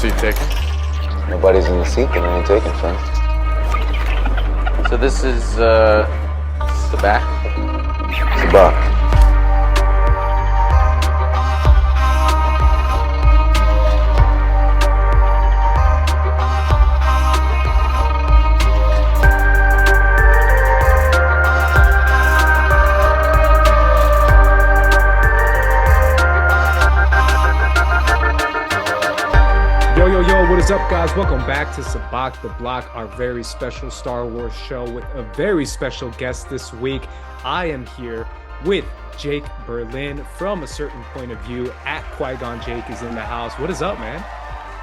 seat taken? Nobody's in the seat, then I ain't taking, son. So this is, Sabacc? Sabacc. Yo, what is up, guys? Welcome back to Sabacc the Block, our very special Star Wars show with a very special guest this week. I am here with Jake Berlin from A Certain Point of View at Qui-Gon Jake is in the house. What is up, man?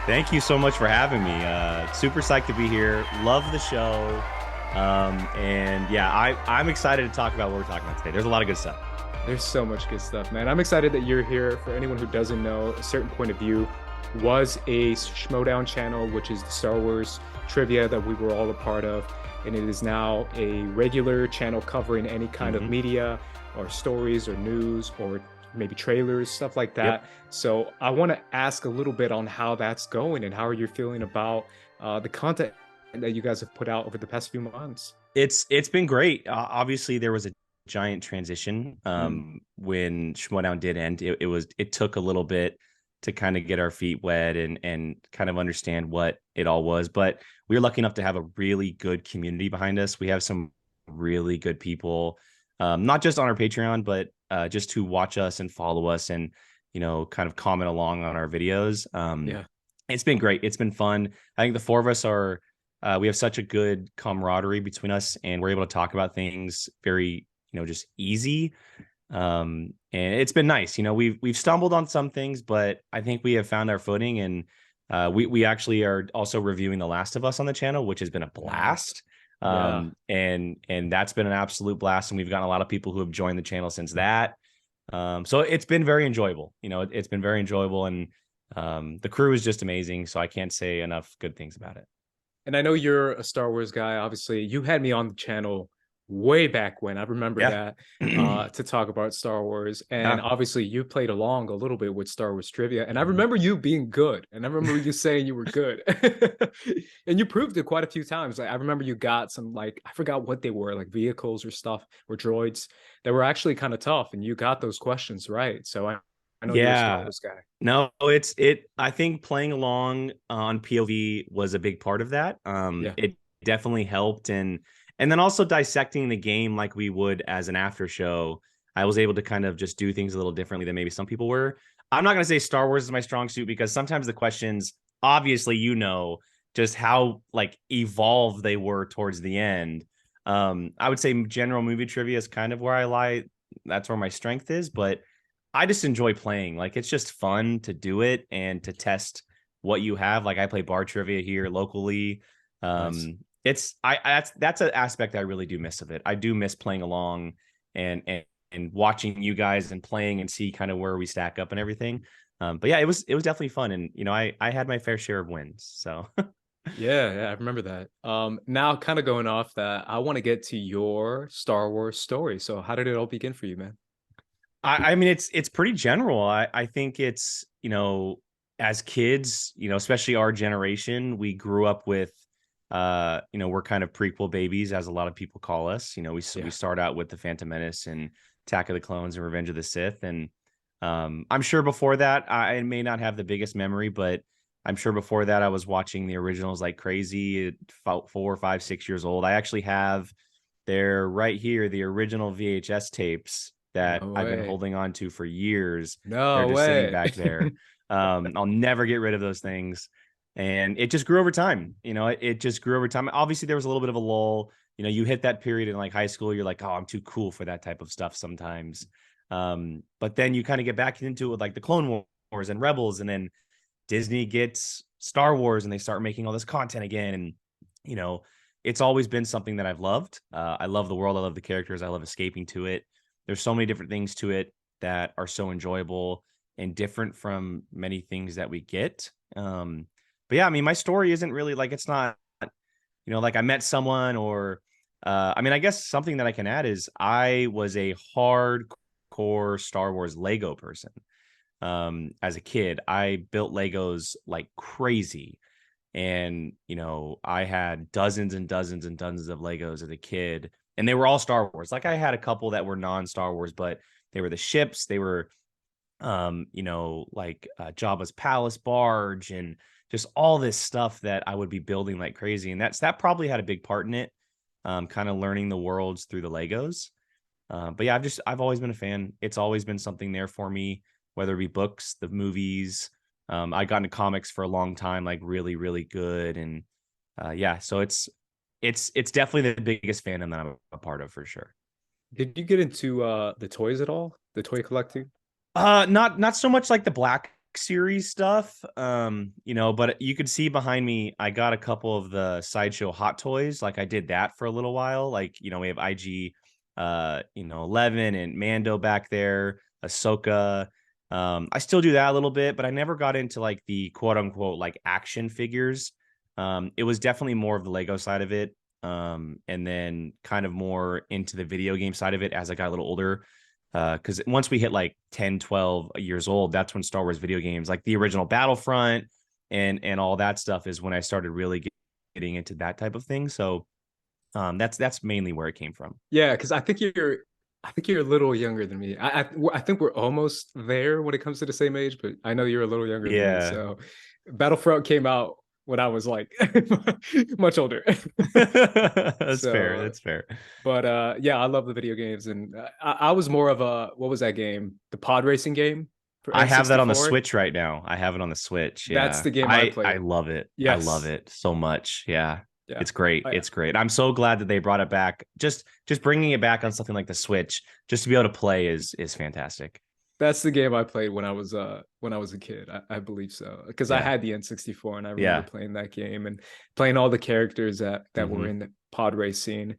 Thank you so much for having me. Super psyched to be here. Love the show. And yeah, I'm excited to talk about what we're talking about today. There's a lot of good stuff. There's so much good stuff, man. I'm excited that you're here. For anyone who doesn't know, A Certain Point of View was a Schmodown channel, which is the Star Wars trivia that we were all a part of, and it is now a regular channel covering any kind of media or stories or news or maybe trailers, stuff like that. Yep. So I want to ask a little bit on how that's going and how are you feeling about the content that you guys have put out over the past few months. It's been great. Obviously there was a giant transition when Schmodown did end. It took a little bit to kind of get our feet wet and kind of understand what it all was. But we were lucky enough to have a really good community behind us. We have some really good people, not just on our Patreon, but just to watch us and follow us and, kind of comment along on our videos. It's been great. It's been fun. I think the four of us we have such a good camaraderie between us, and we're able to talk about things very, just easy. And it's been nice. We've stumbled on some things, but I think we have found our footing, and we actually are also reviewing The Last of Us on the channel, which has been a blast. And that's been an absolute blast. And we've gotten a lot of people who have joined the channel since that. So it's been very enjoyable. It's been very enjoyable, and the crew is just amazing. So I can't say enough good things about it. And I know you're a Star Wars guy. Obviously, you had me on the channel way back when. I remember that to talk about Star Wars, and obviously you played along a little bit with Star Wars trivia, and I remember you being good, and I remember you saying you were good. And you proved it quite a few times. I remember you got some, I forgot what they were, like vehicles or stuff or droids that were actually kind of tough, and you got those questions right. So I know you're a Star Wars guy. No, I think playing along on POV was a big part of that. It definitely helped, and then also dissecting the game like we would as an after show. I was able to kind of just do things a little differently than maybe some people were. I'm not going to say Star Wars is my strong suit, because sometimes the questions, obviously, just how evolved they were towards the end. I would say general movie trivia is kind of where I lie. That's where my strength is, but I just enjoy playing. It's just fun to do it and to test what you have. I play bar trivia here locally. Nice. That's an aspect I really do miss of it. I do miss playing along and watching you guys and playing and see kind of where we stack up and everything. But yeah, it was definitely fun, and I had my fair share of wins. So yeah, I remember that. Now kind of going off that, I want to get to your Star Wars story. So how did it all begin for you, man? I mean, it's pretty general. I think it's, as kids, especially our generation, we grew up with we're kind of prequel babies, as a lot of people call us. We start out with The Phantom Menace and Attack of the Clones and Revenge of the Sith. And I'm sure before that, I may not have the biggest memory, but I'm sure before that I was watching the originals like crazy at 4, 5, 6 years old. I actually have they're right here, the original VHS tapes that I've been holding on to for years. They're just sitting back there. I'll never get rid of those things. And it just grew over time. It just grew over time. Obviously, there was a little bit of a lull. You hit that period in high school. You're like, oh, I'm too cool for that type of stuff sometimes. But then you kind of get back into it with the Clone Wars and Rebels. And then Disney gets Star Wars and they start making all this content again. And, it's always been something that I've loved. I love the world. I love the characters. I love escaping to it. There's so many different things to it that are so enjoyable and different from many things that we get. But yeah, I mean, my story isn't really it's not, I met someone or, I guess something that I can add is I was a hardcore Star Wars Lego person. as a kid. I built Legos like crazy. And, I had dozens and dozens and dozens of Legos as a kid, and they were all Star Wars. Like I had a couple that were non-Star Wars, but they were the ships. They were, Jabba's palace barge and just all this stuff that I would be building like crazy. And that probably had a big part in it, kind of learning the worlds through the Legos. But yeah, I've always been a fan. It's always been something there for me, whether it be books, the movies. I got into comics for a long time, like really, really good. And so it's definitely the biggest fandom that I'm a part of for sure. Did you get into the toys at all? The toy collecting? Not so much like the Black series stuff. But you could see behind me, I got a couple of the Sideshow Hot Toys. Like I did that for a little while. Like, we have IG 11 and Mando back there, Ahsoka. I still do that a little bit, but I never got into like the quote unquote like action figures. It was definitely more of the Lego side of it. And then kind of more into the video game side of it as I got a little older. Because once we hit like 10, 12 years old, that's when Star Wars video games, like the original Battlefront and all that stuff, is when I started really getting into that type of thing. So that's mainly where it came from. Yeah, because I think you're a little younger than me. I think we're almost there when it comes to the same age, but I know you're a little younger than me. So Battlefront came out when I was like much older. That's fair. That's fair. But I love the video games, and I was more of a, what was that game? The pod racing game. I have that on the Switch right now. I have it on the Switch. Yeah. That's the game I played. I love it. Yes. I love it so much. Yeah. Yeah. It's great. Oh, yeah. It's great. I'm so glad that they brought it back. Just bringing it back on something like the Switch, just to be able to play is fantastic. That's the game I played when I was a kid. I believe so, because I had the N64 and I remember playing that game and playing all the characters that were in the pod race scene.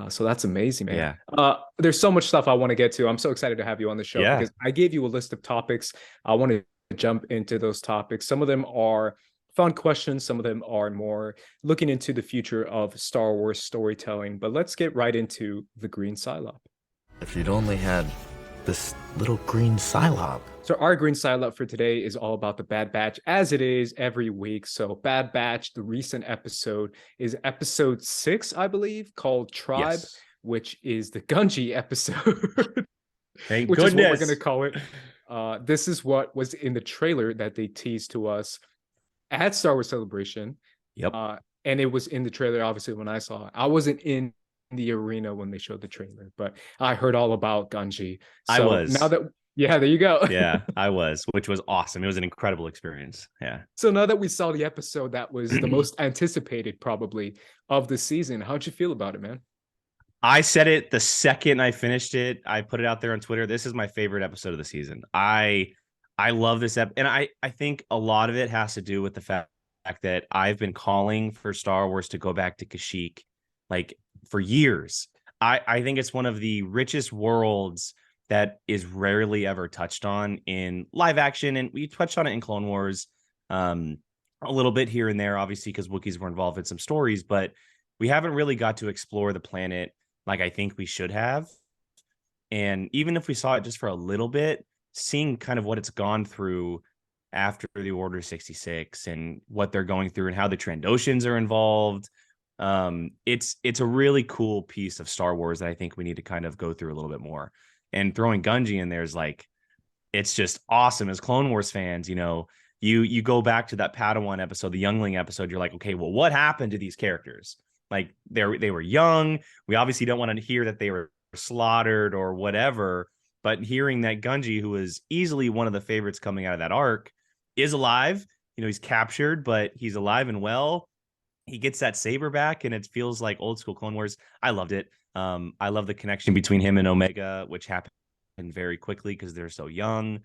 So that's amazing, man. Yeah. There's so much stuff I want to get to. I'm so excited to have you on the show because I gave you a list of topics. I want to jump into those topics. Some of them are fun questions. Some of them are more looking into the future of Star Wars storytelling. But let's get right into the green Psylop. If you'd only had this little green Psylop. So our green Psylop for today is all about the Bad Batch, as it is every week. So Bad Batch, the recent episode, is episode 6, I believe, called Tribe, which is the Gungi episode. Thank which goodness. is what we're going to call it. This is what was in the trailer that they teased to us at Star Wars Celebration. Yep. And it was in the trailer, obviously, when I saw it. I wasn't in the arena when they showed the trailer, but I heard all about Gungi. So I was. Now that, there you go. Yeah, I was, which was awesome. It was an incredible experience. Yeah. So now that we saw the episode that was the most anticipated probably of the season, how'd you feel about it, man? I said it the second I finished it. I put it out there on Twitter. This is my favorite episode of the season. I love this and I think a lot of it has to do with the fact that I've been calling for Star Wars to go back to Kashyyyk like for years. I think it's one of the richest worlds that is rarely ever touched on in live action, and we touched on it in Clone Wars a little bit here and there, obviously, because Wookiees were involved in some stories, but we haven't really got to explore the planet like I think we should have. And even if we saw it just for a little bit, seeing kind of what it's gone through after the Order 66 and what they're going through and how the Trandoshans are involved, it's a really cool piece of Star Wars that I think we need to kind of go through a little bit more. And throwing Gungi in there is like, it's just awesome. As Clone Wars fans, you go back to that Padawan episode, the Youngling episode, you're like, okay, well, what happened to these characters? Like they were young. We obviously don't want to hear that they were slaughtered or whatever, but hearing that Gungi, who is easily one of the favorites coming out of that arc, is alive. He's captured, but he's alive and well. He gets that saber back, and it feels like old school Clone Wars. I loved it. I love the connection between him and Omega, which happened very quickly because they're so young.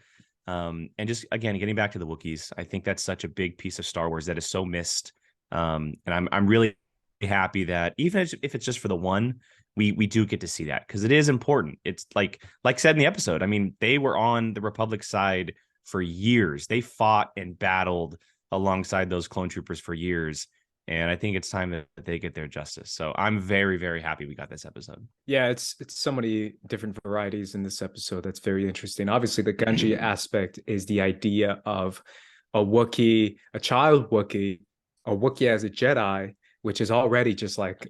And just, again, getting back to the Wookiees, I think that's such a big piece of Star Wars that is so missed. And I'm really happy that even if it's just for the one, we do get to see that, because it is important. It's like said in the episode, I mean, they were on the Republic side for years. They fought and battled alongside those clone troopers for years. And I think it's time that they get their justice. So I'm very, very happy we got this episode. Yeah, it's so many different varieties in this episode. That's very interesting. Obviously, the Gungi aspect is the idea of a Wookiee, a child Wookiee, a Wookiee as a Jedi, which is already just like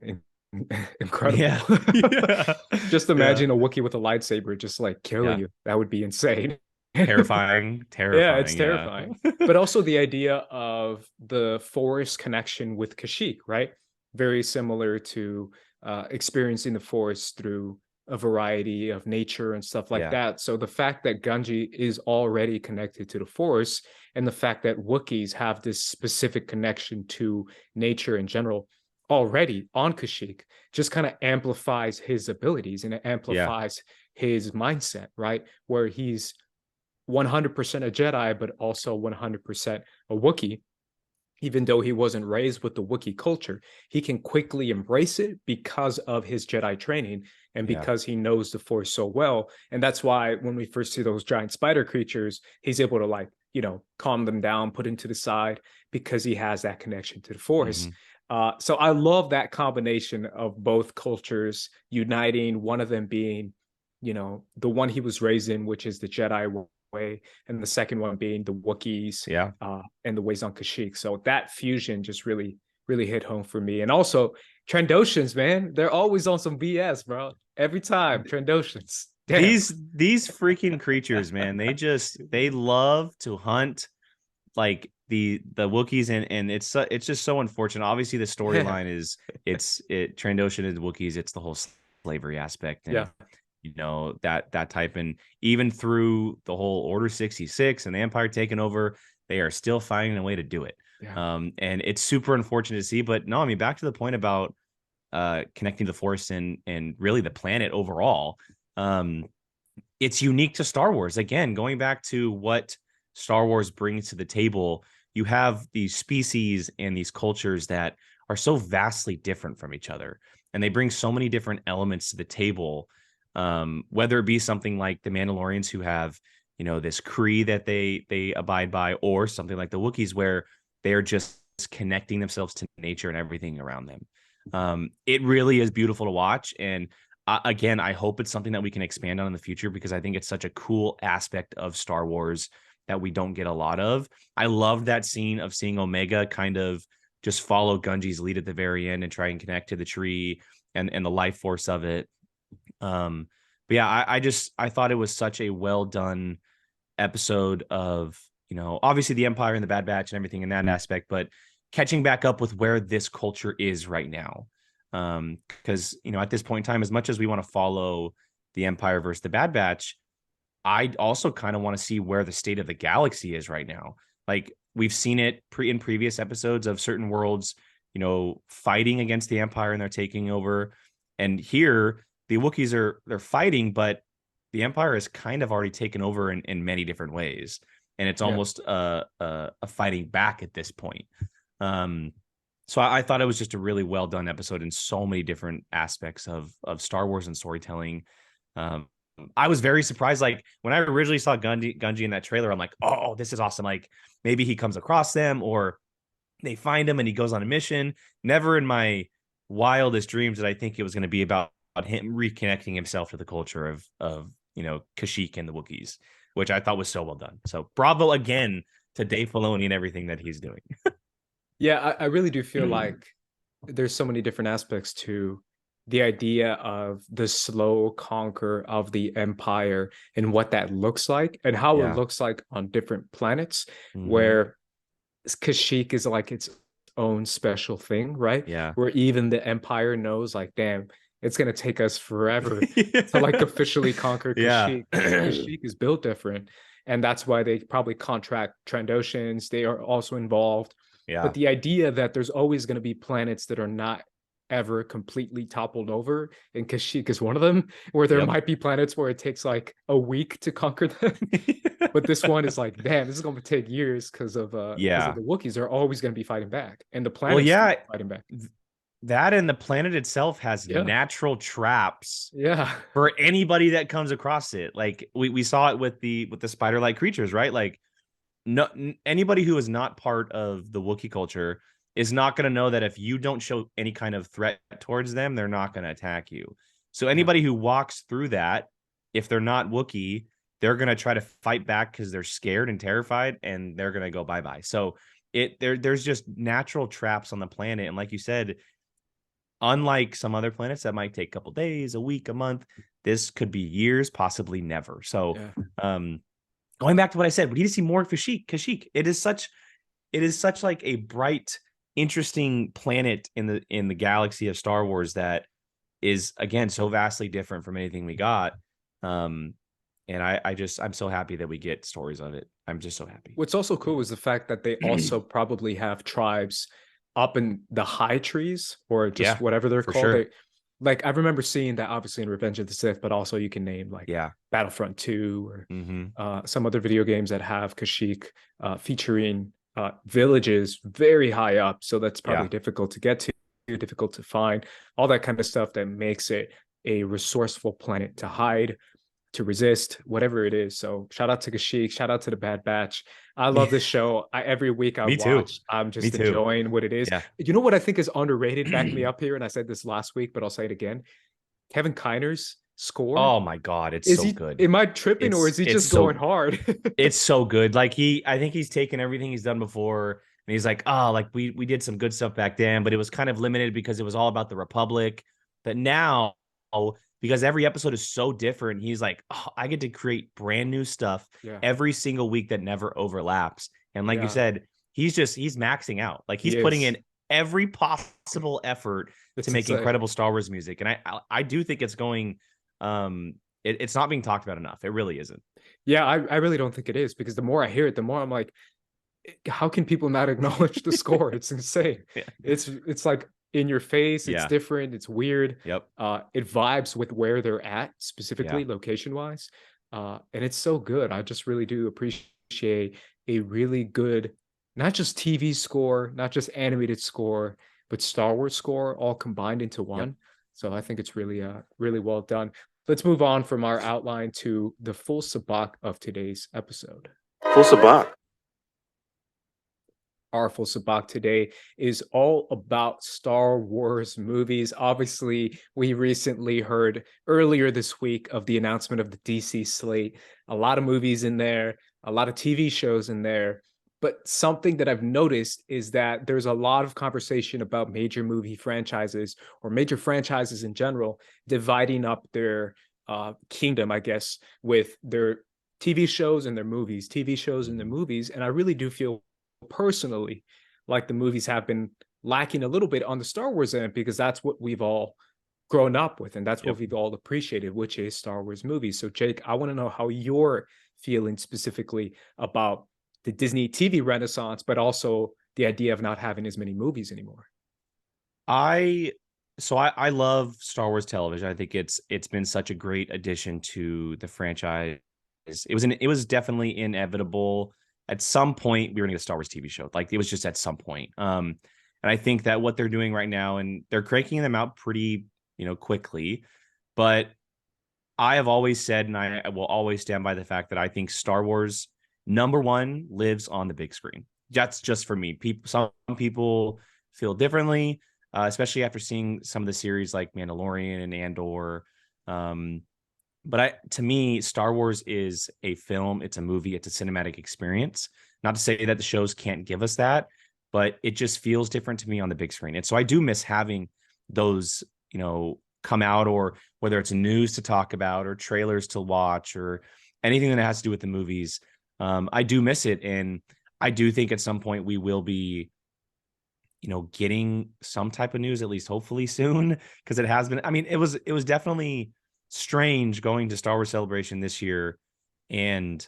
incredible. Yeah. Just imagine a Wookiee with a lightsaber just like killing you. That would be insane. Terrifying. Yeah, it's terrifying. But also the idea of the Force connection with Kashyyyk, right? Very similar to experiencing the Force through a variety of nature and stuff like that. So the fact that Gungi is already connected to the Force, and the fact that Wookiees have this specific connection to nature in general already on Kashyyyk, just kind of amplifies his abilities, and it amplifies his mindset, right? Where he's 100% a Jedi, but also 100% a Wookiee. Even though he wasn't raised with the Wookiee culture, he can quickly embrace it because of his Jedi training and because he knows the Force so well. And that's why when we first see those giant spider creatures, he's able to, like, you know, calm them down, put them to the side, because he has that connection to the Force. So I love that combination of both cultures uniting, one of them being, you know, the one he was raised in, which is the Jedi way, and the second one being the Wookiees and the ways on Kashyyyk. So that fusion just really hit home for me. And also Trandoshans, man, they're always on some BS, bro. Every time Trandoshans. Damn. These freaking creatures, man, they love to hunt like the Wookiees, and it's just so unfortunate. Obviously the storyline is Trandoshan and Wookiees, it's the whole slavery aspect, and you know, that type, and even through the whole Order 66 and the Empire taking over, they are still finding a way to do it. And it's super unfortunate to see. But no, I mean, back to the point about connecting the Force and really the planet overall. It's unique to Star Wars. Again, going back to what Star Wars brings to the table, you have these species and these cultures that are so vastly different from each other, and they bring so many different elements to the table. Whether it be something like the Mandalorians, who have, you know, this Kree that they abide by, or something like the Wookiees, where they are just connecting themselves to nature and everything around them. It really is beautiful to watch. And again, I hope it's something that we can expand on in the future, because I think it's such a cool aspect of Star Wars that we don't get a lot of. I love that scene of seeing Omega kind of just follow Gungi's lead at the very end and try and connect to the tree and the life force of it. But yeah, I thought it was such a well done episode of, you know, obviously the Empire and the Bad Batch and everything in that aspect, but catching back up with where this culture is right now. Because, you know, at this point in time, as much as we want to follow the Empire versus the Bad Batch, I also kind of want to see where the state of the galaxy is right now. Like, we've seen it in previous episodes of certain worlds, you know, fighting against the Empire and they're taking over. And here the Wookiees they're fighting, but the Empire is kind of already taken over in many different ways. And it's almost a fighting back at this point. So I thought it was just a really well done episode in so many different aspects of Star Wars and storytelling. I was very surprised. Like, when I originally saw Gungi in that trailer, I'm like, oh, this is awesome. Like, maybe he comes across them, or they find him and he goes on a mission. Never in my wildest dreams did I think it was going to be about him reconnecting himself to the culture of you know, Kashyyyk and the Wookiees, which I thought was so well done. So bravo again to Dave Filoni and everything that he's doing. Yeah, I really do feel like there's so many different aspects to the idea of the slow conquer of the Empire and what that looks like, and how it looks like on different planets, where Kashyyyk is like its own special thing, right? Where even the Empire knows, like, damn, it's going to take us forever to like officially conquer Kashyyyk. Kashyyyk is built different. And that's why they probably contract Trandoshans. They are also involved. But the idea that there's always going to be planets that are not ever completely toppled over, and Kashyyyk is one of them, where there might be planets where it takes like a week to conquer them. But this one is like, damn, this is going to take years because of the Wookiees are always going to be fighting back, and the planet's fighting back. That, and the planet itself has natural traps for anybody that comes across it. Like we saw it with the spider-like creatures, right? Like, no, anybody who is not part of the Wookiee culture is not going to know that if you don't show any kind of threat towards them, they're not going to attack you. So anybody who walks through that, if they're not Wookiee, they're going to try to fight back because they're scared and terrified, and they're going to go bye-bye. So there's just natural traps on the planet. And like you said, unlike some other planets that might take a couple days, a week, a month, this could be years, possibly never. So going back to what I said, we need to see more Kashyyyk. It is such like a bright, interesting planet in the galaxy of Star Wars that is, again, so vastly different from anything we got. And I'm so happy that we get stories of it. I'm just so happy. What's also cool is the fact that they also probably have tribes up in the high trees, or just whatever they're called. Sure. Like I remember seeing that obviously in Revenge of the Sith, but also you can name like Battlefront 2 or some other video games that have Kashyyyk featuring villages very high up. So that's probably difficult to get to, difficult to find, all that kind of stuff that makes it a resourceful planet to hide, to resist, whatever it is. So shout out to Kashyyyk, shout out to the Bad Batch. I love this show. Every week I watch, I'm just enjoying what it is. You know what I think is underrated? Back me up here, and I said this last week, but I'll say it again. Kevin Kiner's score. Oh my God, it's so good. Am I tripping, or is he just going hard? It's so good. Like I think he's taken everything he's done before, and he's like, oh, like we did some good stuff back then, but it was kind of limited because it was all about the Republic. But now, because every episode is so different, he's like, oh, I get to create brand new stuff every single week that never overlaps. And like you said, he's maxing out. Like he's putting in every possible effort to make incredible Star Wars music. And I do think it's going, it's not being talked about enough. It really isn't. Yeah, I really don't think it is, because the more I hear it, the more I'm like, how can people not acknowledge the score? It's insane. It's like in your face. It's different. It's weird. It vibes with where they're at, specifically location wise. And it's so good. I just really do appreciate a really good, not just TV score, not just animated score, but Star Wars score all combined into one. So I think it's really, really well done. Let's move on from our outline to the full sabacc of today's episode. Full sabacc. Our full sabacc today is all about Star Wars movies. Obviously, we recently heard earlier this week of the announcement of the DC slate. A lot of movies in there, a lot of TV shows in there. But something that I've noticed is that there's a lot of conversation about major movie franchises, or major franchises in general, dividing up their kingdom, I guess, with their TV shows and their movies, TV shows and their movies. And I really do feel personally like the movies have been lacking a little bit on the Star Wars end, because that's what we've all grown up with, and that's what we've all appreciated, which is Star Wars movies. So Jake, I want to know how you're feeling specifically about the Disney TV renaissance, but also the idea of not having as many movies anymore. I love Star Wars television. I think it's been such a great addition to the franchise. It was definitely inevitable. At some point, we were going to get a Star Wars TV show. Like, it was just at some point. And I think that what they're doing right now, and they're cranking them out pretty, quickly. But I have always said, and I will always stand by the fact that I think Star Wars, number one, lives on the big screen. That's just for me. Some people feel differently, especially after seeing some of the series like Mandalorian and Andor. But to me, Star Wars is a film, it's a movie, it's a cinematic experience. Not to say that the shows can't give us that, but it just feels different to me on the big screen. And so I do miss having those, come out, or whether it's news to talk about or trailers to watch or anything that has to do with the movies. I do miss it. And I do think at some point we will be, getting some type of news, at least hopefully soon, because it has been, it was definitely strange going to Star Wars Celebration this year and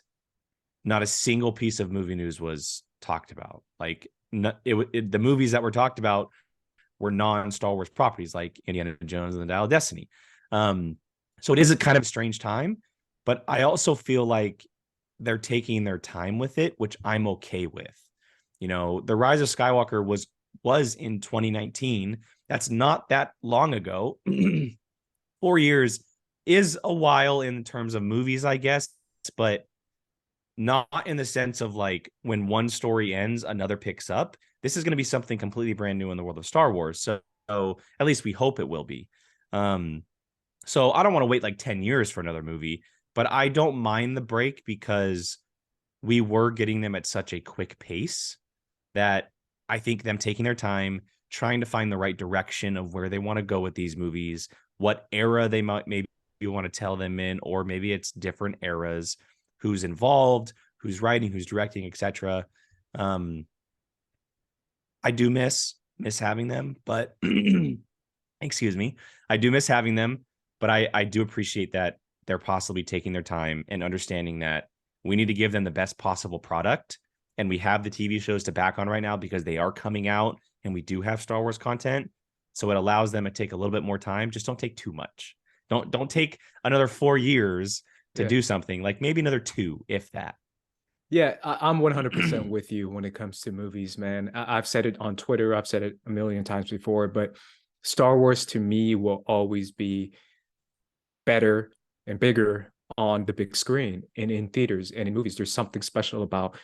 not a single piece of movie news was talked about. Like, the movies that were talked about were non-Star Wars properties, like Indiana Jones and the Dial of Destiny. So it is a kind of strange time, but I also feel like they're taking their time with it, which I'm okay with. The Rise of Skywalker was in 2019. That's not that long ago. 4 years is a while in terms of movies, I guess, but not in the sense of like when one story ends, another picks up. this is going to be something completely brand new in the world of Star Wars. So at least we hope it will be. So I don't want to wait like 10 years for another movie, but I don't mind the break because we were getting them at such a quick pace that I think them taking their time, trying to find the right direction of where they want to go with these movies, what era they might maybe want to tell them in, or maybe it's different eras, who's involved, who's writing, who's directing, etc. I do miss having them, but excuse me, I do miss having them, but I do appreciate that they're possibly taking their time and understanding that we need to give them the best possible product. And we have the TV shows to back on right now because they are coming out and we do have Star Wars content. So it allows them to take a little bit more time. Just don't take too much. Don't take another 4 years to do something, like maybe another 2, if that. Yeah, I'm 100% with you when it comes to movies, man. I've said it on Twitter. I've said it a million times before, but Star Wars to me will always be better and bigger on the big screen and in theaters and in movies. There's something special about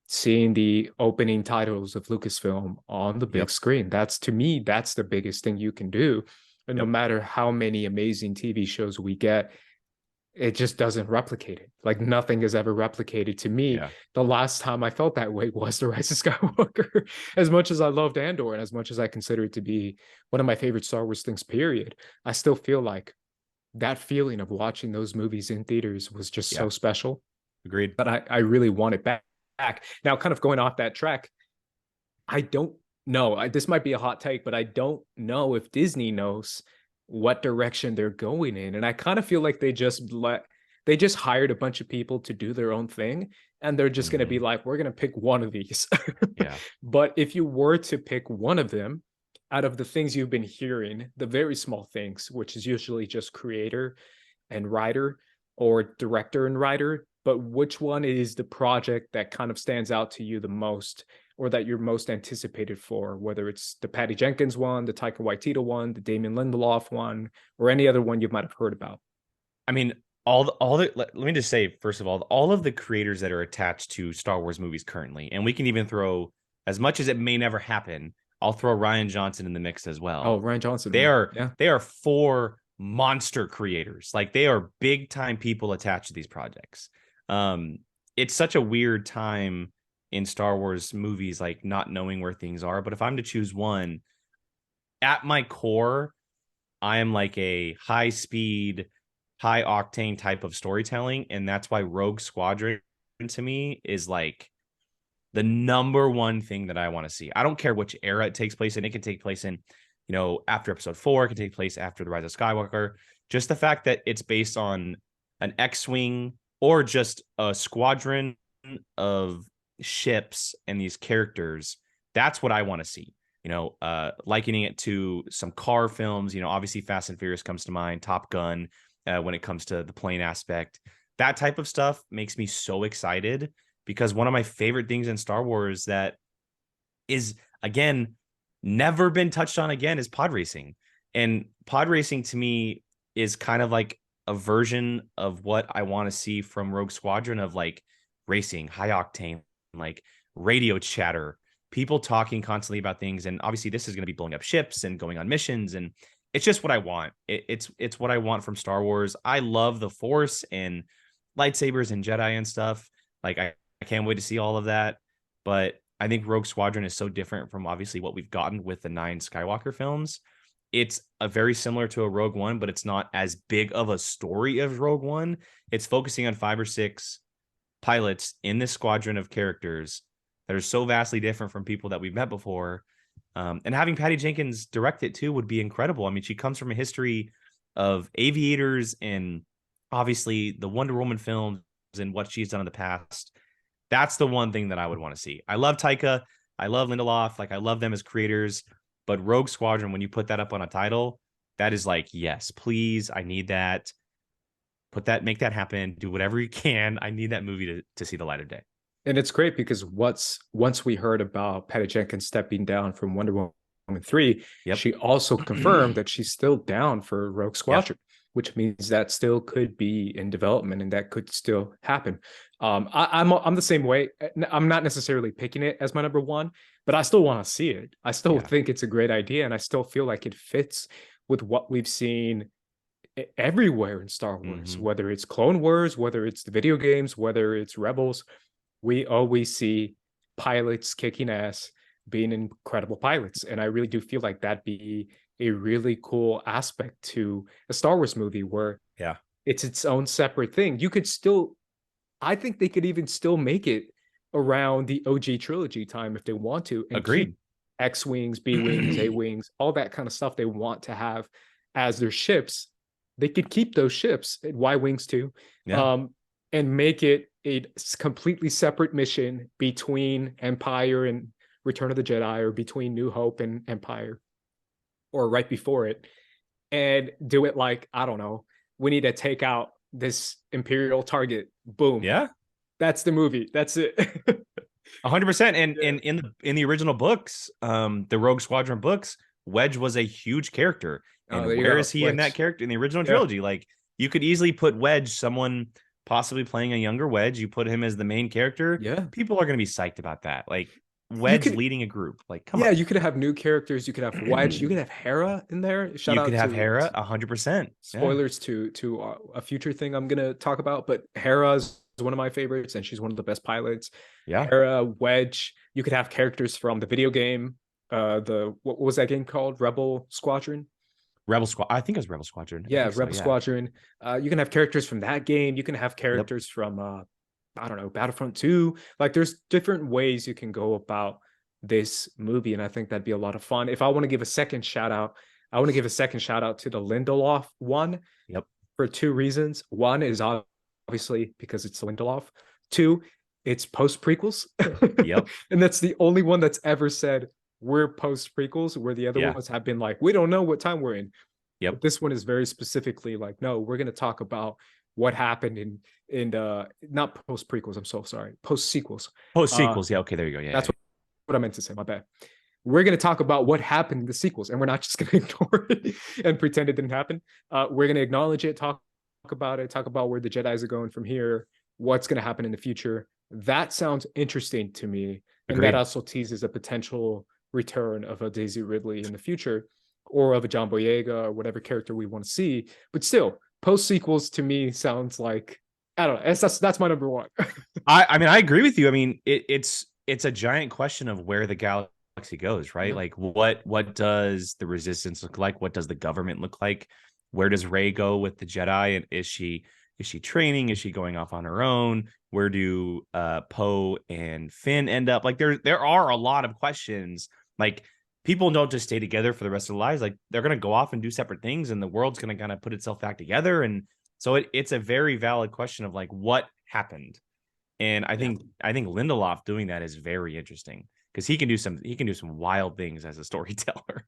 seeing the opening titles of Lucasfilm on the big screen. That's, to me, that's the biggest thing you can do. And no matter how many amazing TV shows we get, it just doesn't replicate it. Like nothing is ever replicated to me. The last time I felt that way was The Rise of Skywalker. As much as I loved Andor and as much as I consider it to be one of my favorite Star Wars things, period, I still feel like that feeling of watching those movies in theaters was just so special. Agreed. But I really want it back. Now, kind of going off that track, I don't know. This might be a hot take, but I don't know if Disney knows what direction they're going in. And I kind of feel like they just hired a bunch of people to do their own thing. And they're just going to be like, we're going to pick one of these. But if you were to pick one of them out of the things you've been hearing, the very small things, which is usually just creator and writer or director and writer, but which one is the project that kind of stands out to you the most, or that you're most anticipated for, whether it's the Patty Jenkins one, the Taika Waititi one, the Damon Lindelof one, or any other one you might have heard about? I mean, let me just say, first of all of the creators that are attached to Star Wars movies currently, and we can even throw, as much as it may never happen, I'll throw Rian Johnson in the mix as well. Oh, Rian Johnson. They are 4 monster creators. Like, they are big time people attached to these projects. It's such a weird time in Star Wars movies, like not knowing where things are. But if I'm to choose one, at my core, I am like a high speed, high octane type of storytelling. And that's why Rogue Squadron to me is like the number one thing that I want to see. I don't care which era it takes place in. It can take place in, after episode 4, it can take place after The Rise of Skywalker. Just the fact that it's based on an X-Wing or just a squadron of ships and these characters, that's what I want to see. Likening it to some car films, obviously Fast and Furious comes to mind, Top Gun, when it comes to the plane aspect. That type of stuff makes me so excited, because one of my favorite things in Star Wars that is, again, never been touched on again is pod racing. And pod racing to me is kind of like a version of what I want to see from Rogue Squadron, of like racing, high octane, like radio chatter, people talking constantly about things. And obviously this is going to be blowing up ships and going on missions. And it's just what I want. It's what I want from Star Wars. I love the Force and lightsabers and Jedi and stuff. Like I can't wait to see all of that. But I think Rogue Squadron is so different from obviously what we've gotten with the 9 Skywalker films. It's a very similar to a Rogue One, but it's not as big of a story as Rogue One. It's focusing on 5 or 6 pilots in this squadron of characters that are so vastly different from people that we've met before. And having Patty Jenkins direct it too would be incredible. I mean, she comes from a history of aviators and obviously the Wonder Woman films and what she's done in the past. That's the one thing that I would want to see. I love Taika. I love Lindelof. Like, I love them as creators. But Rogue Squadron, when you put that up on a title, that is like, yes, please, I need that. Make that happen. Do whatever you can. I need that movie to see the light of day. And it's great because once we heard about Patty Jenkins stepping down from Wonder Woman 3, she also confirmed that she's still down for Rogue Squadron. which means that still could be in development and that could still happen. I'm the same way. I'm not necessarily picking it as my number one, but I still want to see it. I still think it's a great idea, and I still feel like it fits with what we've seen everywhere in Star Wars, whether it's Clone Wars, whether it's the video games, whether it's Rebels. We always see pilots kicking ass, being incredible pilots, and I really do feel like that'd be a really cool aspect to a Star Wars movie where it's its own separate thing. You could still, I think they could even still make it around the OG trilogy time if they want to. And Agreed. X-Wings, B-Wings, A-Wings, all that kind of stuff they want to have as their ships. They could keep those ships, Y-Wings too, and make it a completely separate mission between Empire and Return of the Jedi, or between New Hope and Empire, or right before it, and do it like, I don't know, we need to take out this Imperial target. Boom. Yeah. That's the movie. That's it. 100%. And in the original books, the Rogue Squadron books, Wedge was a huge character. And where is he in that character in the original trilogy? Like, you could easily put Wedge, someone possibly playing a younger Wedge, you put him as the main character. Yeah. People are going to be psyched about that. Like, Wedge leading a group. Like, come on. Yeah, you could have new characters. You could have Wedge. You could have Hera in there. You could have Hera, 100%. Spoilers to a future thing I'm gonna talk about, but Hera is one of my favorites, and she's one of the best pilots. Yeah, Hera, Wedge. You could have characters from the video game. What was that game called? Rebel Squadron. I think it was Rebel Squadron. Yeah, Rebel Squadron. You can have characters from that game. You can have characters from I don't know, Battlefront 2. Like, there's different ways you can go about this movie, and I think that'd be a lot of fun. If I want to give a second shout out, I want to give a second shout out to the Lindelof one. For two reasons. One is obviously because it's Lindelof. Two, it's post prequels. And that's the only one that's ever said we're post prequels, where the other ones have been like, we don't know what time we're in. But this one is very specifically like, no, we're going to talk about what happened in not post prequels. I'm so sorry. Post sequels. Post sequels. Okay, there you go. Yeah, that's what I meant to say. My bad. We're going to talk about what happened in the sequels, and we're not just going to ignore it and pretend it didn't happen. We're going to acknowledge it, talk about it, talk about where the Jedis are going from here, what's going to happen in the future. That sounds interesting to me. And that also teases a potential return of a Daisy Ridley in the future, or of a John Boyega, or whatever character we want to see. But still, post sequels to me sounds like, I don't know. That's my number one. I mean, I agree with you. I mean, it's a giant question of where the galaxy goes, right? Like, what does the Resistance look like? What does the government look like? Where does Rey go with the Jedi? And is she training? Is she going off on her own? Where do Poe and Finn end up? Like, there are a lot of questions. Like, people don't just stay together for the rest of their lives. Like, they're going to go off and do separate things, and the world's going to kind of put itself back together. And so it's a very valid question of like, what happened? And I think Lindelof doing that is very interesting, because he can do some wild things as a storyteller.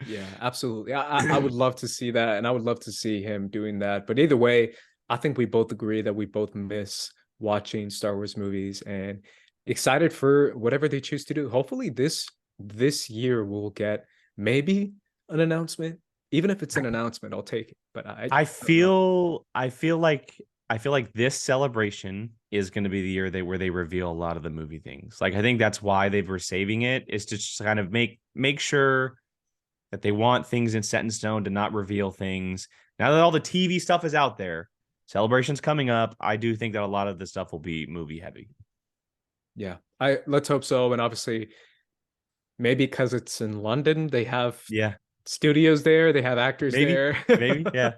Yeah, absolutely. I would love to see that, and I would love to see him doing that. But either way, I think we both agree that we both miss watching Star Wars movies, and excited for whatever they choose to do. Hopefully this year we'll get maybe an announcement. Even if it's an announcement, I'll take it. But I feel like this celebration is going to be the year where they reveal a lot of the movie things. Like, I think that's why they were saving it, is to just kind of make sure that they want things set in stone, to not reveal things. Now that all the TV stuff is out there, Celebration's coming up, I do think that a lot of this stuff will be movie heavy. Yeah, let's hope so. And obviously, maybe because it's in London, they have studios there, they have actors there. Maybe, yeah.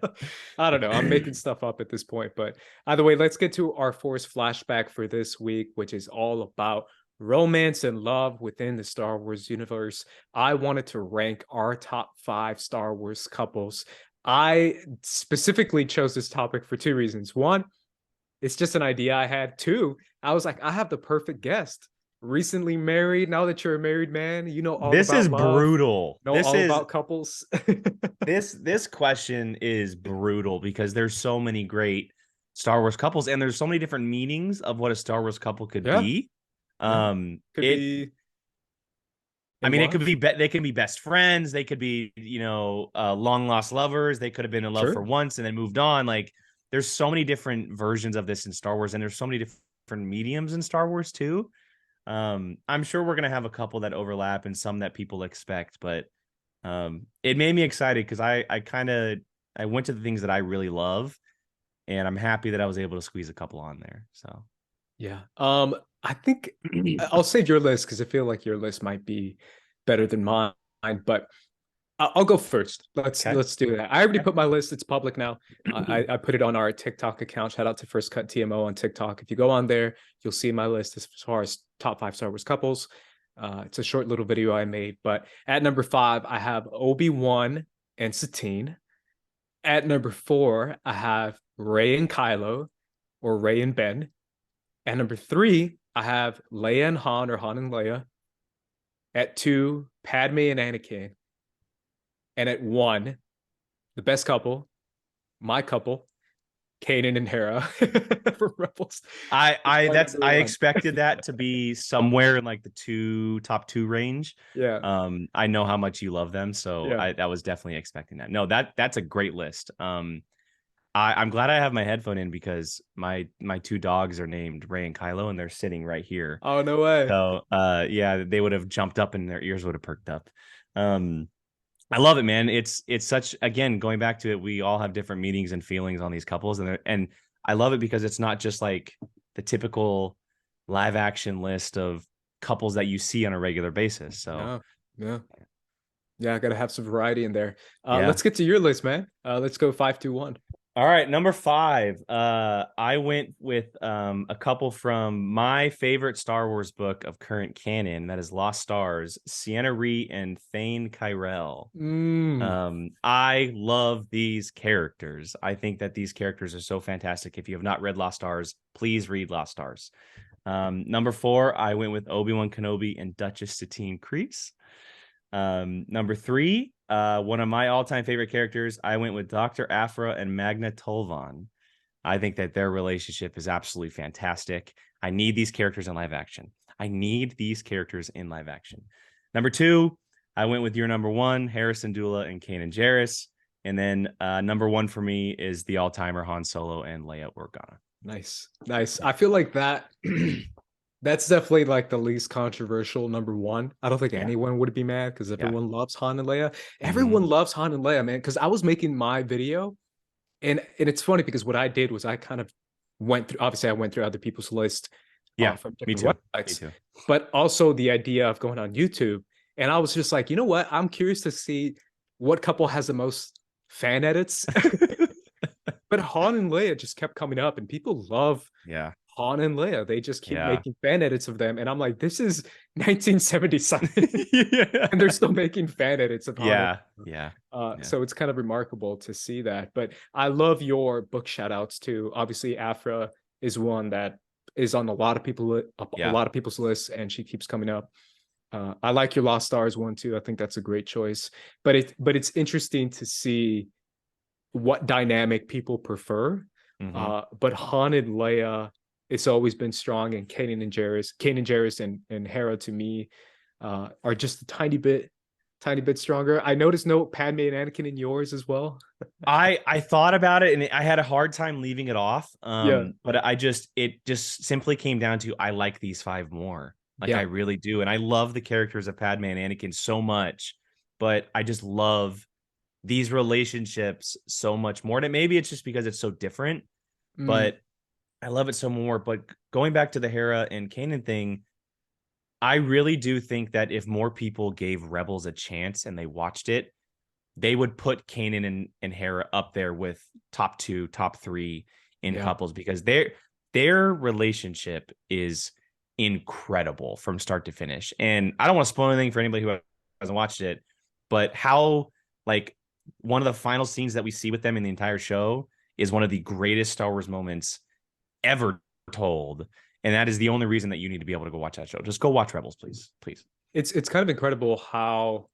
I don't know. I'm making stuff up at this point. But either way, let's get to our Force flashback for this week, which is all about romance and love within the Star Wars universe. I wanted to rank our top 5 Star Wars couples. I specifically chose this topic for 2 reasons. One, it's just an idea I had. 2, I was like, I have the perfect guest. Recently married. Now that you're a married man, you know all this about is love. Brutal. About couples. This question is brutal, because there's so many great Star Wars couples, and there's so many different meanings of what a Star Wars couple could be. I mean, it could love? be they can be best friends. They could be, long lost lovers. They could have been in love for Sure. once and then moved on. Like, there's so many different versions of this in Star Wars, and there's so many different mediums in Star Wars too. I'm sure we're gonna have a couple that overlap and some that people expect, but it made me excited because I went to the things that I really love, and I'm happy that I was able to squeeze a couple on there. So Yeah. I think I'll save your list because I feel like your list might be better than mine. But I'll go first. Okay. Let's do that. I already put my list. It's public now. I put it on our TikTok account. Shout out to First Cut TMO on TikTok. If you go on there, you'll see my list as far as top 5 Star Wars couples. It's a short little video I made. But at number 5, I have Obi-Wan and Satine. At number 4, I have Rey and Kylo, or Rey and Ben. At number 3, I have Leia and Han, or Han and Leia. At 2, Padme and Anakin. And at 1, the best couple, my couple, Kanan and Hera from Rebels. I expected that to be somewhere in like the top 2 range. Yeah. I know how much you love them, so Yeah. I was definitely expecting that. No, that's a great list. I'm glad I have my headphone in because my 2 dogs are named Rey and Kylo, and they're sitting right here. Oh, no way. So yeah, they would have jumped up and their ears would have perked up. I love it, man. It's such, again, going back to it, we all have different meanings and feelings on these couples, and I love it because it's not just like the typical live action list of couples that you see on a regular basis. So yeah, I gotta have some variety in there. Yeah. Let's get to your list, man. Let's go 5, 2, 1. All right, number 5. I went with a couple from my favorite Star Wars book of current canon, that is Lost Stars, Sienna Rhee and Thane Kyrell. I love these characters. I think that these characters are so fantastic. If you have not read Lost Stars, please read Lost Stars. Number 4, I went with Obi-Wan Kenobi and Duchess Satine Kryze. Number 3, one of my all-time favorite characters, I went with Dr. Aphra and Magna Tulvan. I think that their relationship is absolutely fantastic. I need these characters in live action. Number 2, I went with your number 1, Harrison Dula and Kanan Jarrus. And then number 1 for me is the all-timer Han Solo and Leia Organa. Nice. I feel like that that's definitely like the least controversial number 1. I don't think anyone would be mad because everyone loves Han and Leia. Everyone loves Han and Leia, man. Because I was making my video, and it's funny because what I did was I kind of went through. Obviously, I went through other people's list. From different websites. Me too. But also the idea of going on YouTube, and I was just like, you know what? I'm curious to see what couple has the most fan edits. But Han and Leia just kept coming up, and people love Han and Leia. They just keep making fan edits of them. And I'm like, this is 1977. And they're still making fan edits of Han. So it's kind of remarkable to see that. But I love your book shout outs too. Obviously, Aphra is one that is on a lot of people's lists, and she keeps coming up. I like your Lost Stars one too. I think that's a great choice. But it's interesting to see what dynamic people prefer. But Han and Leia, it's always been strong, and Kanan Jarrus and Hera to me are just a tiny bit stronger. I noticed no Padme and Anakin in yours as well. I thought about it, and I had a hard time leaving it off. But it just simply came down to I like these 5 more. I really do, and I love the characters of Padme and Anakin so much. But I just love these relationships so much more. And maybe it's just because it's so different, but I love it so more. But going back to the Hera and Kanan thing, I really do think that if more people gave Rebels a chance and they watched it, they would put Kanan and Hera up there with top 2, top 3 in couples, because their relationship is incredible from start to finish. And I don't want to spoil anything for anybody who hasn't watched it, but how, like, one of the final scenes that we see with them in the entire show is one of the greatest Star Wars moments ever told. And that is the only reason that you need to be able to go watch that show. Just go watch Rebels, please. It's kind of incredible how,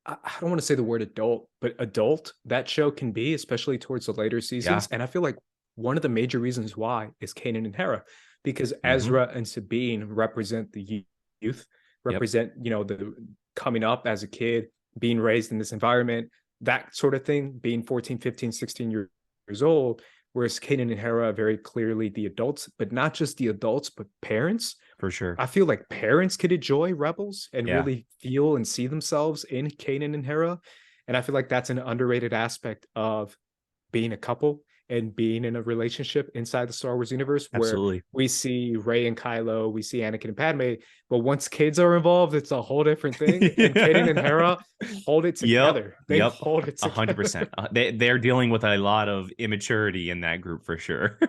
I don't want to say the word adult, but adult that show can be, especially towards the later seasons. And I feel like one of the major reasons why is Kanan and Hera, because Ezra and Sabine represent the youth. represent, you know, the coming up as a kid, being raised in this environment, that sort of thing, being 14, 15, 16 years old. Whereas Kanan and Hera are very clearly the adults, but not just the adults, but parents. For sure. I feel like parents could enjoy Rebels and Yeah. really feel and see themselves in Kanan and Hera. And I feel like that's an underrated aspect of being a couple and being in a relationship inside the Star Wars universe, where Absolutely. we see Rey and Kylo, we see Anakin and Padme, but once kids are involved, it's a whole different thing. And Kanan and Hera hold it together. They hold it together. 100%. They're dealing with a lot of immaturity in that group for sure.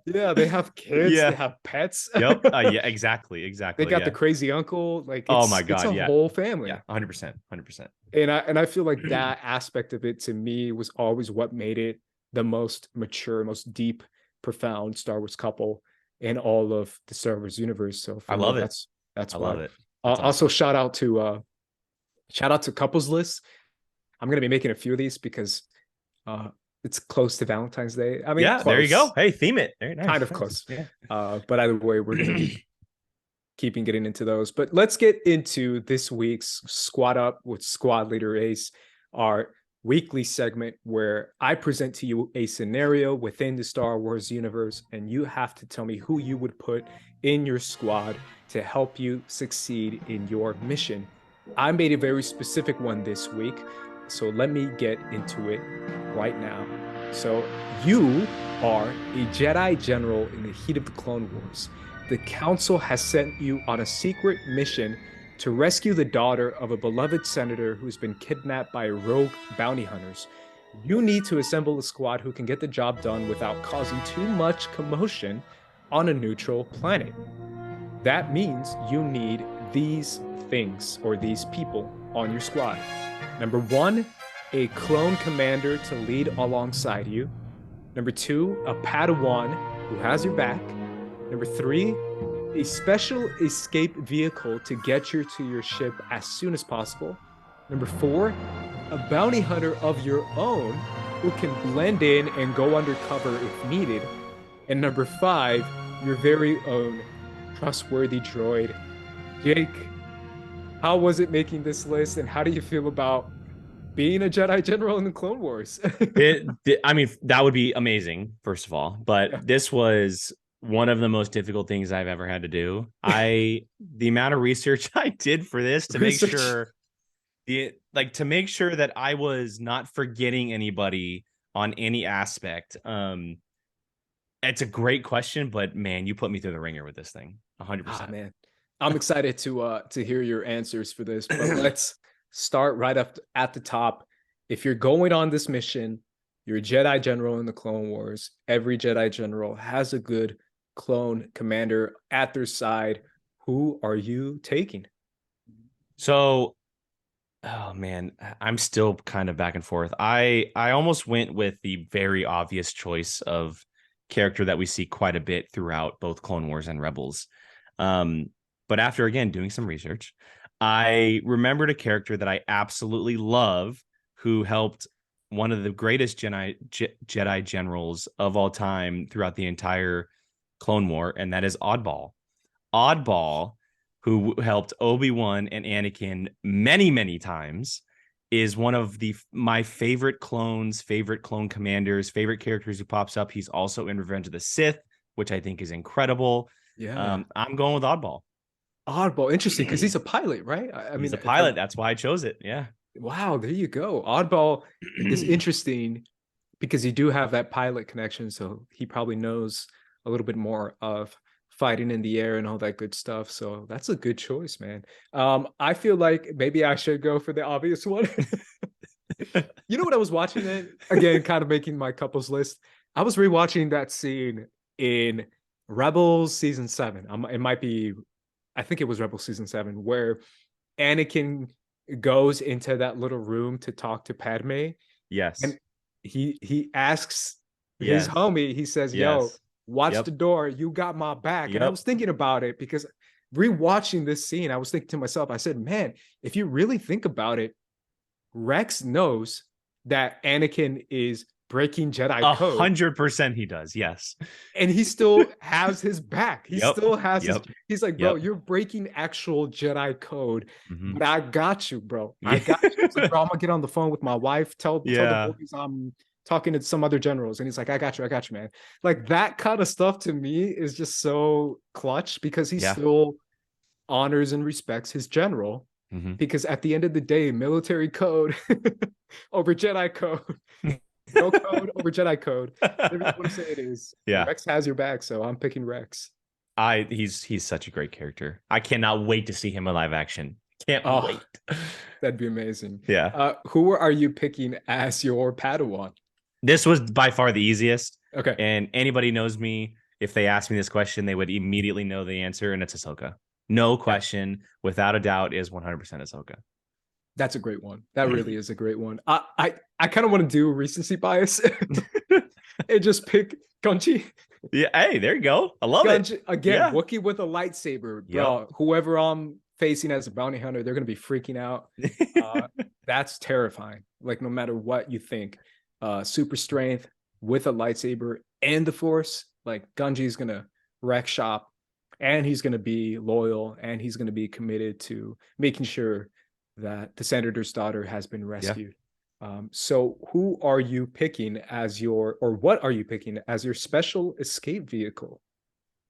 Yeah, they have kids, Yeah. they have pets. Yep. Yeah, exactly. They got yeah. the crazy uncle. Like, Oh my God, it's a yeah. whole family. Yeah, 100%. 100%. And I feel like that aspect of it to me was always what made it the most mature, most deep, profound Star Wars couple in all of the Star Wars universe. So for I me, love it. that's I why. love it. That's Also, shout out to couples lists. I'm gonna be making a few of these because it's close to Valentine's Day. I mean, yeah, there you close. go. Hey, theme it. Very nice. Kind of close. Yeah. But either way, we're gonna be keeping getting into those. But let's get into this week's Squad Up with Squad Leader Ace, our weekly segment where I present to you a scenario within the Star Wars universe, and you have to tell me who you would put in your squad to help you succeed in your mission. I made a very specific one this week, so let me get into it right now. So you are a Jedi General in the heat of the Clone Wars. The Council has sent you on a secret mission to rescue the daughter of a beloved senator who's been kidnapped by rogue bounty hunters. You need to assemble a squad who can get the job done without causing too much commotion on a neutral planet. That means you need these things or these people on your squad. Number 1, a clone commander to lead alongside you. Number 2, a Padawan who has your back. Number 3, a special escape vehicle to get you to your ship as soon as possible. Number 4, a bounty hunter of your own who can blend in and go undercover if needed. And number 5, your very own trustworthy droid. Jake, how was it making this list, and how do you feel about being a Jedi General in the Clone Wars? I mean, that would be amazing, first of all. But this was one of the most difficult things I've ever had to do. The amount of research I did for this to make sure that I was not forgetting anybody on any aspect. It's a great question, but man, you put me through the ringer with this thing. 100%. Man, I'm excited to hear your answers for this, but let's start right up at the top. If you're going on this mission, you're a Jedi General in the Clone Wars. Every Jedi General has a good clone commander at their side. Who are you taking? So, oh man, I'm still kind of back and forth. I almost went with the very obvious choice of character that we see quite a bit throughout both Clone Wars and Rebels. But after, again, doing some research, I remembered a character that I absolutely love who helped one of the greatest Jedi generals of all time throughout the entire Clone War, and that is Oddball. Oddball, who helped Obi-Wan and Anakin many, many times, is one of my favorite clones, favorite clone commanders, favorite characters who pops up. He's also in Revenge of the Sith, which I think is incredible. Yeah, I'm going with Oddball. Oddball, interesting, because he's a pilot, right? I mean, he's a pilot. That's why I chose it. Yeah. Wow, there you go. Oddball is interesting because you do have that pilot connection, so he probably knows a little bit more of fighting in the air and all that good stuff. So that's a good choice, man. I feel like maybe I should go for the obvious one. You know what I was watching it again, kind of making my couples list. I was rewatching that scene in Rebels season 7. It might be, I think it was Rebels season 7, where Anakin goes into that little room to talk to Padme. Yes. And he asks his homie, he says, yo, watch the door. You got my back. And I was thinking about it because rewatching this scene, I was thinking to myself, I said, man, if you really think about it, Rex knows that Anakin is breaking Jedi code, 100% he does. Yes. and he still has his back. He Yep. still has his. Yep. He's like, bro, Yep. you're breaking actual Jedi code, Mhm. but I got you, bro. I Yeah. got you. It's like, bro, I'm gonna get on the phone with my wife. Tell the Yeah. boys I'm talking to some other generals, and he's like, I got you, man. Like that kind of stuff to me is just so clutch because he Yeah. still honors and respects his general. Mhm. Because at the end of the day, military code over Jedi code. No code over Jedi code. Whatever you want to say it is. Yeah. Rex has your back, so I'm picking Rex. He's such a great character. I cannot wait to see him in live action. Can't Oh, wait. That'd be amazing. Yeah. Who are you picking as your Padawan? This was by far the easiest. Okay. And anybody knows me, if they ask me this question, they would immediately know the answer, and it's Ahsoka. No question, without a doubt, is 100% Ahsoka. That's a great one. That really is a great one. I kind of want to do recency bias and just pick Gunji. Yeah, hey, there you go. I love Gunji, it. again, Yeah. Wookiee with a lightsaber, bro. Whoever I'm facing as a bounty hunter, they're gonna be freaking out. That's terrifying. Like no matter what you think, super strength with a lightsaber and the Force, like Gunji's gonna wreck shop, and he's gonna be loyal, and he's gonna be committed to making sure that the senator's daughter has been rescued. So who are you picking as your, or what are you picking as your special escape vehicle?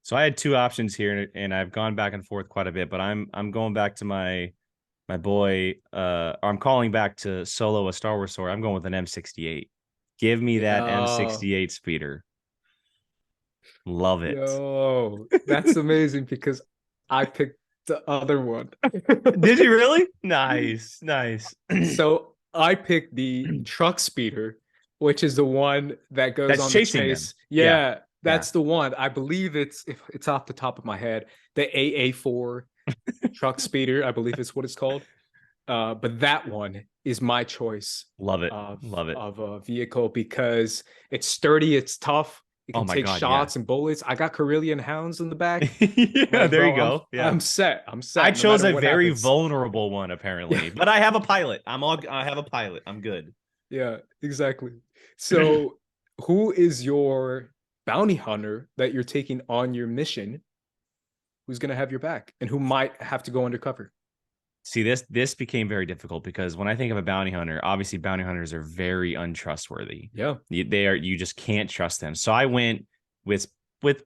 So I had two options here, and I've gone back and forth quite a bit, but I'm going back to my boy. I'm calling back to Solo, a Star Wars story. I'm going with an M68. Give me that M68 speeder. Love it. Yo, that's amazing because I picked the other one. Did you really? Nice. So I picked the truck speeder, which is the one that goes That's on chasing the chase. them. Yeah, that's the one. I believe it's off the top of my head. The AA4 truck speeder, I believe is what it's called. But that one is my choice. Love it. Love it. Of a vehicle because it's sturdy, it's tough. It can take shots and bullets. I got Carillion hounds in the back. Yeah, there you go. I'm set. I chose a very vulnerable one, apparently, but I have a pilot. I have a pilot. I'm good. Yeah, exactly. So, who is your bounty hunter that you're taking on your mission? Who's going to have your back, and who might have to go undercover? See, this became very difficult because when I think of a bounty hunter, obviously bounty hunters are very untrustworthy. Yeah. You just can't trust them. So I went with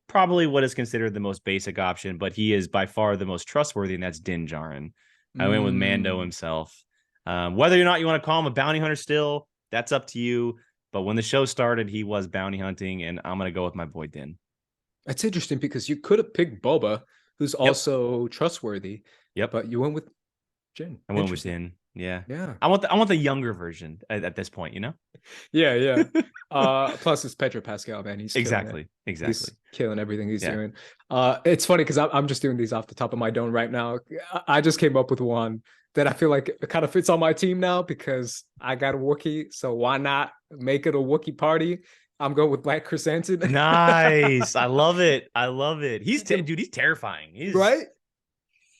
probably what is considered the most basic option, but he is by far the most trustworthy, and that's Din Djarin. I went with Mando himself. Whether or not you want to call him a bounty hunter still, that's up to you. But when the show started, he was bounty hunting, and I'm going to go with my boy Din. That's interesting because you could have picked Boba, who's also trustworthy. Yep. But you went with Jin. I went with Din. Yeah. Yeah. I want the younger version at this point, you know? Yeah. Plus it's Pedro Pascal, man. He's exactly. He's killing everything he's doing. It's funny because I'm just doing these off the top of my dome right now. I just came up with one that I feel like it kind of fits on my team now because I got a Wookiee. So why not make it a Wookiee party? I'm going with Black Chrysanthemum. Nice. I love it. He's terrifying. He's right.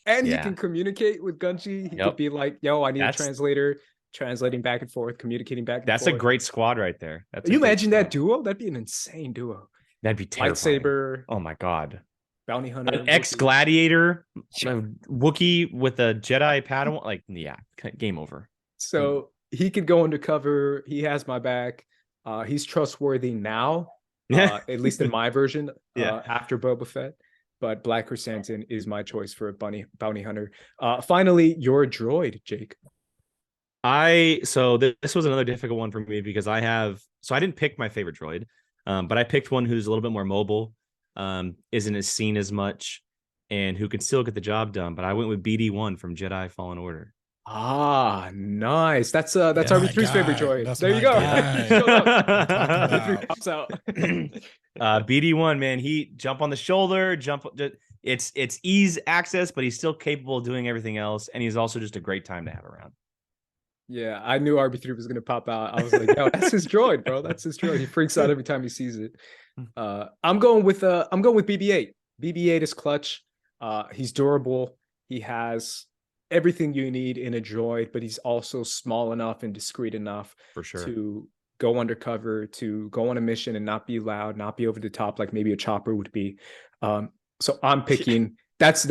And he can communicate with Gunji. He could be like, yo, I need a translator, translating back and forth, communicating back and forth. That's a great squad right there. Can you imagine that duo? That'd be an insane duo. That'd be terrifying. Lightsaber. Oh my God. Bounty hunter. An ex-gladiator, Wookiee with a Jedi Padawan. Like, yeah, game over. So he could go undercover. He has my back. He's trustworthy now, at least in my version, after Boba Fett. But Black Chrysanthemum is my choice for a bounty hunter. Finally, your droid, Jake. This was another difficult one for me because I didn't pick my favorite droid, but I picked one who's a little bit more mobile, isn't as seen as much, and who can still get the job done. But I went with BD-1 from Jedi Fallen Order. Ah, nice. That's RB3's favorite droid. There you go. BD-1, man, he jump on the shoulder, it's ease access, but he's still capable of doing everything else, and he's also just a great time to have around. Yeah, I knew RB3 was gonna pop out. I was like, yo, that's his droid, bro. That's his droid. He freaks out every time he sees it. I'm going with BB-8. BB-8 is clutch. He's durable. He has everything you need in a droid, but he's also small enough and discreet enough for sure to go undercover, to go on a mission and not be loud, not be over the top like maybe a chopper would be. So I'm picking that's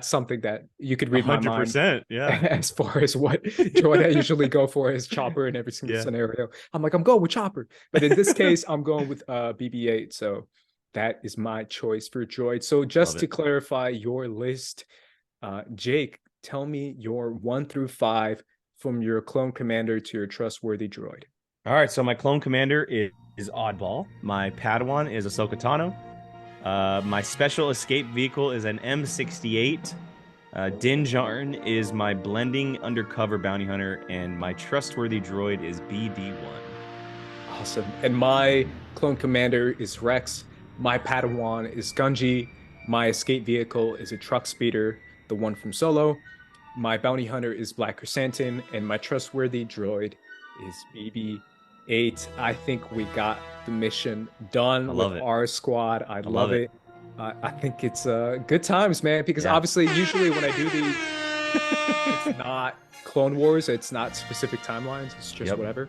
something that you could read my mind. 100%, yeah. As far as what droid I usually go for is chopper in every single scenario. I'm going with chopper, but in this case, I'm going with BB-8. So that is my choice for droid. So just to clarify your list, Jake, tell me your 1 through 5 from your clone commander to your trustworthy droid. All right, so my clone commander is Oddball. My Padawan is Ahsoka Tano. My special escape vehicle is an M68. Din Djarin is my blending undercover bounty hunter, and my trustworthy droid is BD-1. Awesome. And my clone commander is Rex. My Padawan is Gunji. My escape vehicle is a truck speeder, the one from Solo. My bounty hunter is Black Chrysanthemum, and my trustworthy droid is BB-8. I think we got the mission done with our squad. I love it. I think it's good times, man, because obviously usually when I do these, it's not Clone Wars. It's not specific timelines. It's just whatever.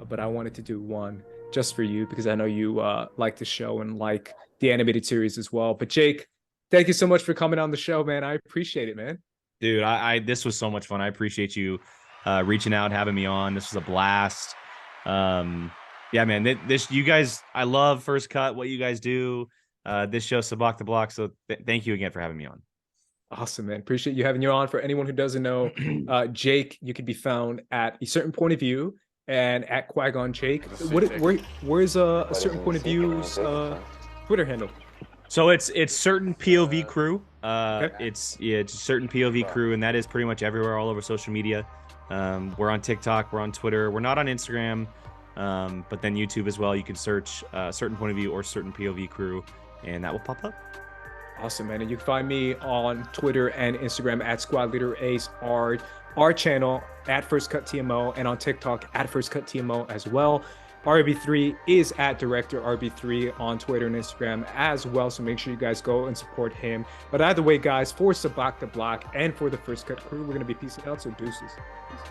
But I wanted to do one just for you because I know you like the show and like the animated series as well. But Jake, thank you so much for coming on the show, man. I appreciate it, man. Dude, this was so much fun. I appreciate you reaching out, having me on. This was a blast. Yeah, man, you guys, I love First Cut, what you guys do. This show, Sabacc the Block. So thank you again for having me on. Awesome, man. Appreciate you having you on. For anyone who doesn't know, Jake, you can be found at A Certain Point of View and at Qui-Gon Jake. Where's a Certain Point of View's Twitter handle? So it's Certain POV Crew. It's Certain POV Crew, and that is pretty much everywhere, all over social media. We're on TikTok, we're on Twitter, we're not on Instagram, but then YouTube as well. You can search Certain Point of View or Certain POV Crew, and that will pop up. Awesome, man. And you can find me on Twitter and Instagram at Squad Leader Ace, our channel at First Cut TMO, and on TikTok at First Cut TMO as well. RB3 is at Director RB3 on Twitter and Instagram as well, so make sure you guys go and support him. But either way, guys, for Sabacc the Block and for the First Cut crew, we're going to be peacing out, so deuces. Peace.